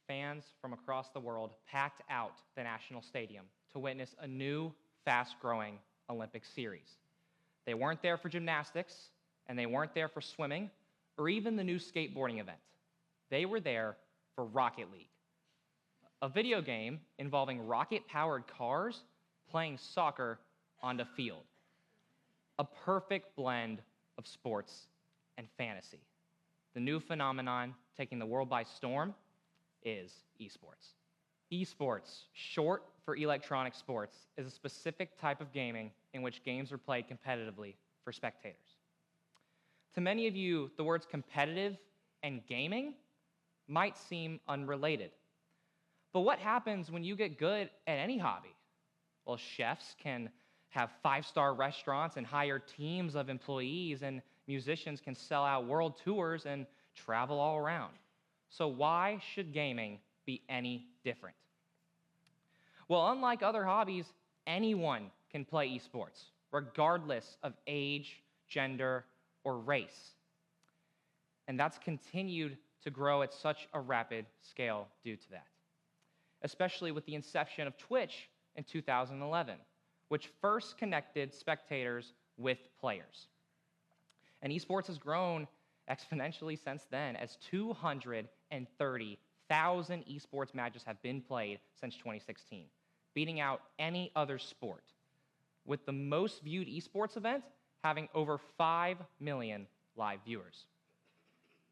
fans from across the world packed out the National Stadium to witness a new, fast-growing Olympic series. They weren't there for gymnastics, and they weren't there for swimming, or even the new skateboarding event. They were there for Rocket League, a video game involving rocket-powered cars playing soccer on the field. A perfect blend of sports and fantasy. The new phenomenon taking the world by storm is esports. Esports, short for electronic sports, is a specific type of gaming in which games are played competitively for spectators. To many of you, the words competitive and gaming might seem unrelated. But what happens when you get good at any hobby? Well, chefs can have five-star restaurants and hire teams of employees, and musicians can sell out world tours and travel all around. So why should gaming be any different? Well, unlike other hobbies, anyone can play esports, regardless of age, gender, or race. And that's continued to grow at such a rapid scale due to that, especially with the inception of Twitch in 2011, which first connected spectators with players. And esports has grown exponentially since then, as 230,000 esports matches have been played since 2016, beating out any other sport, with the most viewed esports event having over 5 million live viewers.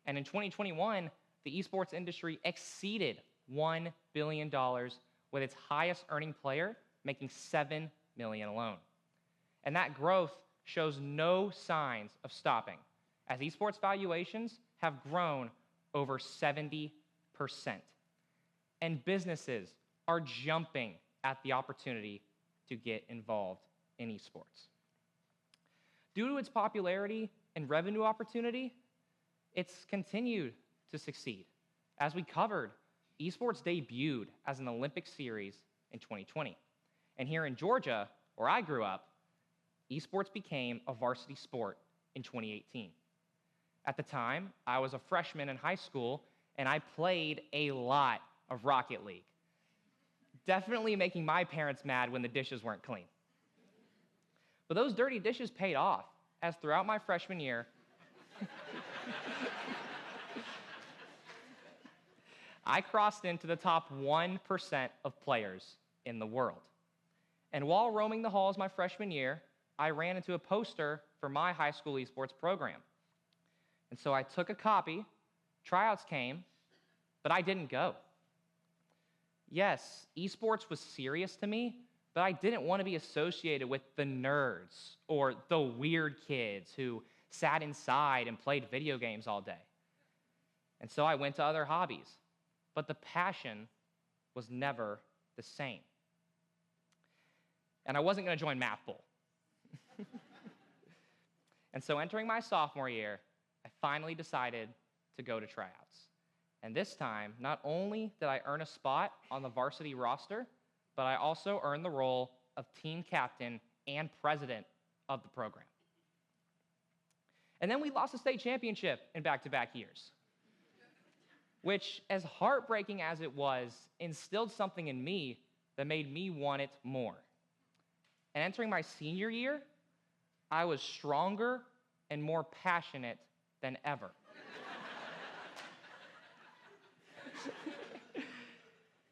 And in 2021, the esports industry exceeded $1 billion, with its highest earning player making $7 million alone. And that growth shows no signs of stopping, as esports valuations have grown over 70%. And businesses are jumping at the opportunity to get involved in esports. Due to its popularity and revenue opportunity, it's continued to succeed. As we covered, esports debuted as an Olympic series in 2020. And here in Georgia, where I grew up, esports became a varsity sport in 2018. At the time, I was a freshman in high school, and I played a lot of Rocket League, definitely making my parents mad when the dishes weren't clean. But those dirty dishes paid off, as throughout my freshman year, I crossed into the top 1% of players in the world. And while roaming the halls my freshman year, I ran into a poster for my high school esports program. And so I took a copy, tryouts came, but I didn't go. Yes, esports was serious to me, but I didn't want to be associated with the nerds or the weird kids who sat inside and played video games all day. And so I went to other hobbies, but the passion was never the same. And I wasn't going to join Math Bowl. And so entering my sophomore year, I finally decided to go to tryouts. And this time, not only did I earn a spot on the varsity roster, but I also earned the role of team captain and president of the program. And then we lost the state championship in back-to-back years, which, as heartbreaking as it was, instilled something in me that made me want it more. And entering my senior year, I was stronger and more passionate than ever.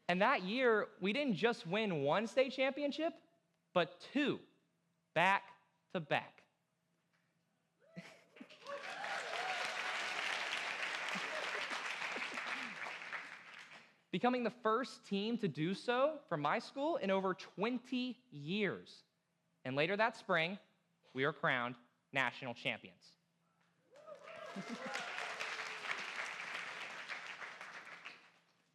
And that year, we didn't just win one state championship, but two, back to back. Becoming the first team to do so from my school in over 20 years. And later that spring, we were crowned national champions.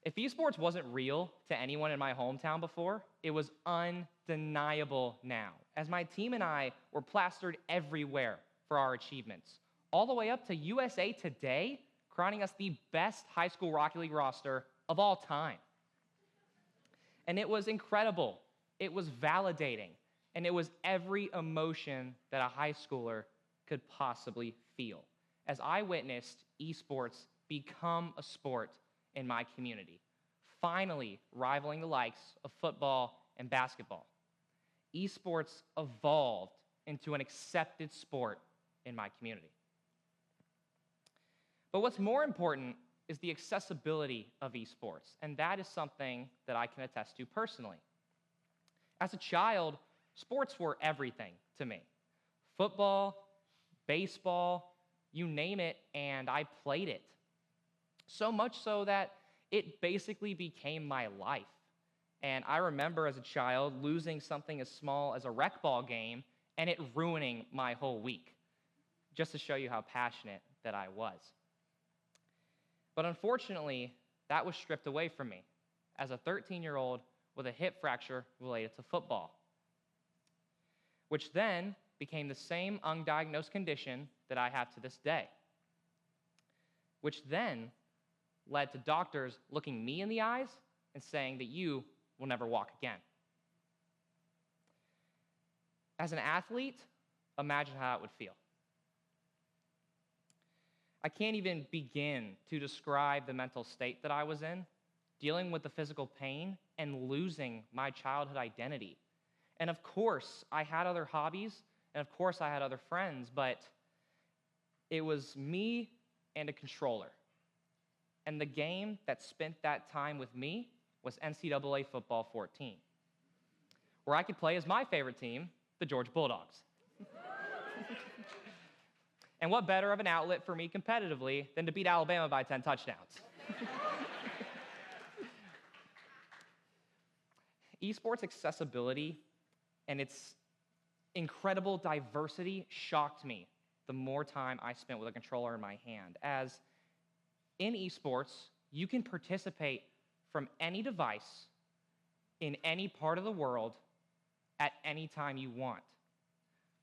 If esports wasn't real to anyone in my hometown before, it was undeniable now, as my team and I were plastered everywhere for our achievements, all the way up to USA Today crowning us the best high school Rocket League roster of all time. And it was incredible, it was validating, and it was every emotion that a high schooler could possibly feel, as I witnessed esports become a sport in my community, finally rivaling the likes of football and basketball. Esports evolved into an accepted sport in my community. But what's more important is the accessibility of esports, and that is something that I can attest to personally. As a child, sports were everything to me. Football, baseball, you name it, and I played it. So much so that it basically became my life. And I remember as a child losing something as small as a rec ball game and it ruining my whole week, just to show you how passionate that I was. But unfortunately, that was stripped away from me as a 13-year-old with a hip fracture related to football, which then became the same undiagnosed condition that I have to this day, which then led to doctors looking me in the eyes and saying that you will never walk again. As an athlete, imagine how it would feel. I can't even begin to describe the mental state that I was in, dealing with the physical pain and losing my childhood identity. And of course, I had other hobbies, and of course, I had other friends, but it was me and a controller. And the game that spent that time with me was NCAA Football 14, where I could play as my favorite team, the Georgia Bulldogs. And what better of an outlet for me competitively than to beat Alabama by 10 touchdowns? Esports accessibility and its incredible diversity shocked me the more time I spent with a controller in my hand. As in esports, you can participate from any device in any part of the world at any time you want.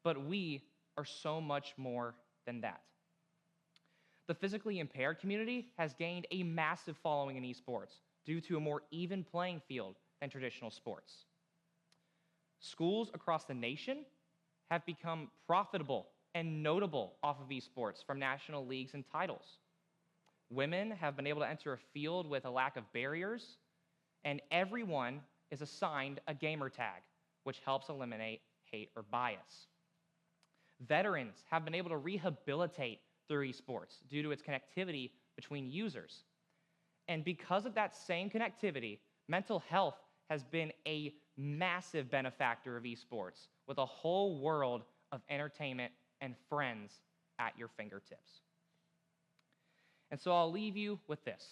But we are so much more than that. The physically impaired community has gained a massive following in esports due to a more even playing field than traditional sports. Schools across the nation have become profitable and notable off of esports from national leagues and titles. Women have been able to enter a field with a lack of barriers, and everyone is assigned a gamer tag, which helps eliminate hate or bias. Veterans have been able to rehabilitate through esports due to its connectivity between users. And because of that same connectivity, mental health has been a massive benefactor of esports, with a whole world of entertainment and friends at your fingertips. And so I'll leave you with this.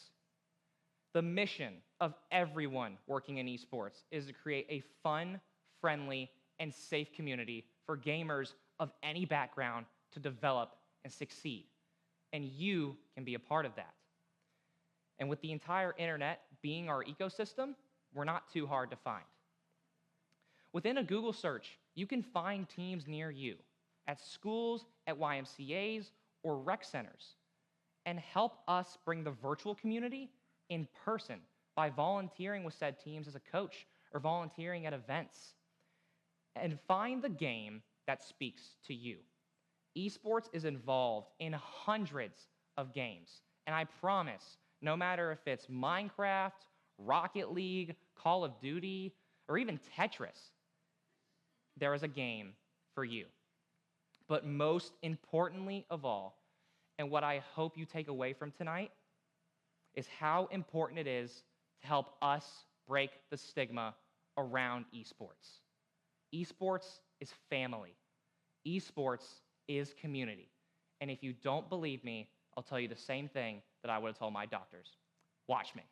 The mission of everyone working in esports is to create a fun, friendly, and safe community for gamers of any background to develop and succeed. And you can be a part of that. And with the entire internet being our ecosystem, we're not too hard to find. Within a Google search, you can find teams near you at schools, at YMCAs, or rec centers, and help us bring the virtual community in person by volunteering with said teams as a coach or volunteering at events. And find the game that speaks to you. Esports is involved in hundreds of games, and I promise, no matter if it's Minecraft, Rocket League, Call of Duty, or even Tetris, there is a game for you. But most importantly of all, and what I hope you take away from tonight, is how important it is to help us break the stigma around esports. Esports is family. Esports is community. And if you don't believe me, I'll tell you the same thing that I would have told my doctors. Watch me.